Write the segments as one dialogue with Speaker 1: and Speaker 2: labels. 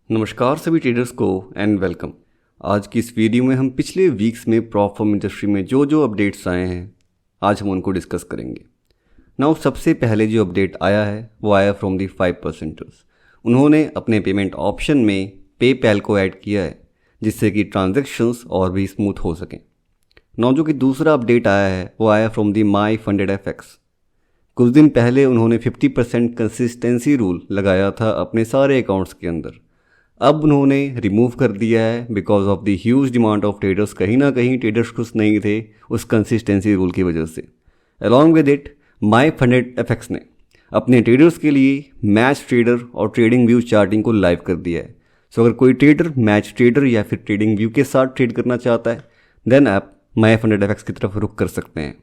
Speaker 1: नमस्कार सभी ट्रेडर्स को एंड वेलकम। आज की इस वीडियो में हम पिछले वीक्स में प्रॉप फर्म इंडस्ट्री में जो अपडेट्स आए हैं आज हम उनको डिस्कस करेंगे। नाउ सबसे पहले जो अपडेट आया है वो आया फ्रॉम दी 5%ers। उन्होंने अपने पेमेंट ऑप्शन में पेपैल को ऐड किया है जिससे कि ट्रांजैक्शंस और भी स्मूथ हो सकें। नाउ जो कि दूसरा अपडेट आया है वो आया from the my funded FX. कुछ दिन पहले उन्होंने 50% कंसिस्टेंसी रूल लगाया था अपने सारे अकाउंट्स के अंदर। अब उन्होंने रिमूव कर दिया है because of the huge demand of traders. कहीं ना कहीं ट्रेडर्स खुश नहीं थे उस कंसिस्टेंसी रूल की वजह से। Along with it my funded FX ने अपने ट्रेडर्स के लिए मैच ट्रेडर और ट्रेडिंग व्यू चार्टिंग को लाइव कर दिया है। सो अगर कोई ट्रेडर मैच ट्रेडर या फिर ट्रेडिंग व्यू के साथ ट्रेड करना चाहता है देन आप माई फंडेड एफएक्स की तरफ रुख कर सकते हैं।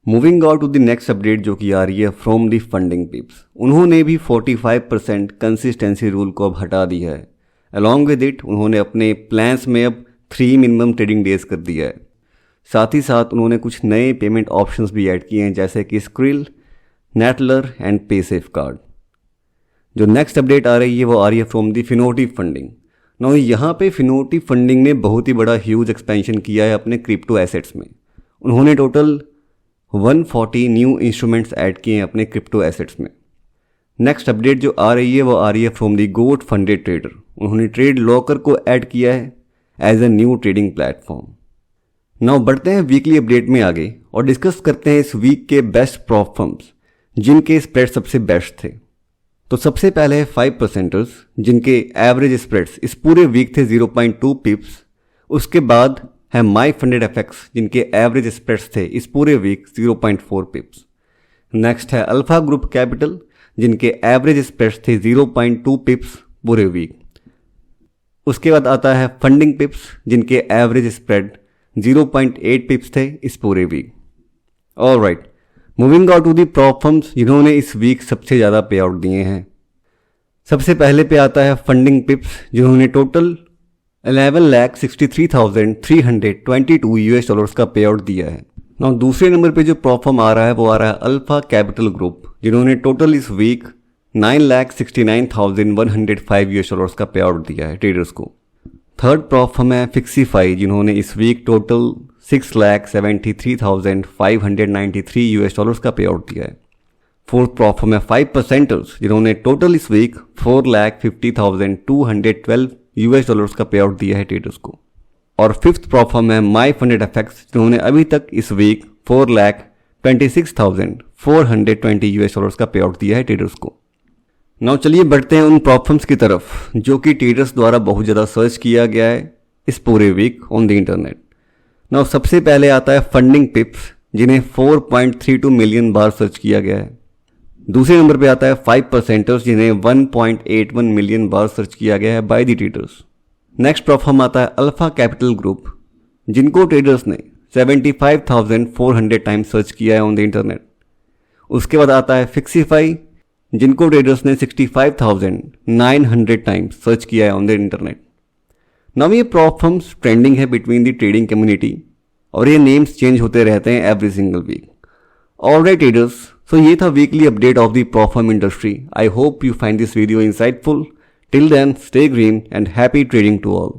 Speaker 1: Moving out to the next update जो कि आ रही है फ्रॉम दी फंडिंग पिप्स। उन्होंने भी 45% कंसिस्टेंसी रूल को अब हटा दिया है। अलॉन्ग विद इट उन्होंने अपने प्लान्स में अब 3 मिनिमम ट्रेडिंग डेज कर दिया है। साथ ही साथ उन्होंने कुछ नए पेमेंट ऑप्शंस भी ऐड किए हैं जैसे कि स्क्रिल, नेटलर एंड पे सेफ कार्ड। जो नेक्स्ट अपडेट आ रही है वो आ रही है फ्रॉम दी फिनोटिव फंडिंग। नाउ यहाँ पे फिनोटिव फंडिंग ने बहुत ही बड़ा ह्यूज एक्सपेंशन किया है अपने क्रिप्टो एसेट्स में। उन्होंने टोटल 140 न्यू इंस्ट्रूमेंट्स ऐड किए हैं अपने क्रिप्टो एसेट्स में। नेक्स्ट अपडेट जो आ रही है वो आ रही है from the Goat Funded Trader. उन्होंने ट्रेड लॉकर को ऐड किया है as a new trading platform. Now बढ़ते हैं वीकली अपडेट में आगे और डिस्कस करते हैं इस वीक के बेस्ट प्रॉप फर्म्स जिनके स्प्रेड सबसे बेस्ट थे। तो सबसे पहले है 5%ers जिनके एवरेज स्प्रेड्स इस पूरे वीक थे 0.2 पिप्स। उसके बाद है माई फंडेड एफएक्स जिनके एवरेज स्प्रेड्स थे इस पूरे वीक 0.4 पिप्स। नेक्स्ट है अल्फा ग्रुप कैपिटल जिनके एवरेज स्प्रेड्स थे 0.2 पिप्स पूरे वीक। उसके बाद आता है फंडिंग पिप्स जिनके एवरेज स्प्रेड 0.8 पिप्स थे इस पूरे week. Alright, moving out to the prop firms जिन्होंने इस वीक सबसे ज़्यादा पे आउट दिए हैं। सबसे पहले पे आता है फंडिंग पिप्स जिन्होंने टोटल 11,63,322 US डॉलर्स का पे आउट दिया है। नाउ दूसरे नंबर पे जो प्रॉप फर्म आ रहा है वो आ रहा है अल्फा कैपिटल ग्रुप जिन्होंने टोटल इस वीक 9,69,105 US डॉलर्स का पे आउट दिया है ट्रेडर्स को। थर्ड प्रॉप फर्म है फिक्सीफाई जिन्होंने इस वीक टोटल 6,73,593 US डॉलर्स का पे आउट दिया है। फोर्थ प्रॉप फर्म है 5%ers जिन्होंने टोटल इस वीक 4,50,212 US डॉलर्स का पे आउट दिया है ट्रेडर्स को। और फिफ्थ प्रॉप फर्म है माई फंडेड एफएक्स जिन्होंने अभी तक इस वीक 4,26,420 US डॉलर्स का पे आउट दिया है ट्रेडर्स को। नाउ चलिए बढ़ते हैं उन प्रॉप फर्म्स की तरफ जो कि ट्रेडर्स द्वारा बहुत ज़्यादा सर्च किया गया है इस पूरे week on the internet. Now सबसे पहले आता है फंडिंग पिप्स जिन्हें 4.32 मिलियन बार सर्च किया गया है। दूसरे नंबर पे आता है 5%ers जिन्हें 1.81 मिलियन बार सर्च किया गया है by the traders. Next prop firm आता है अल्फा कैपिटल ग्रुप जिनको ट्रेडर्स ने 75,400 टाइम्स सर्च किया है ऑन द इंटरनेट। उसके बाद आता है फिक्सीफाई जिनको ट्रेडर्स ने 65,900 टाइम्स सर्च किया है ऑन द इंटरनेट। नाउ ये प्रॉप फर्म्स ट्रेंडिंग है बिटवीन द ट्रेडिंग कम्युनिटी और ये नेम्स चेंज होते रहते हैं every single week. Alright traders, so ये था weekly update of the prop firm industry. I hope you find this video insightful. Till then stay green and happy trading to all.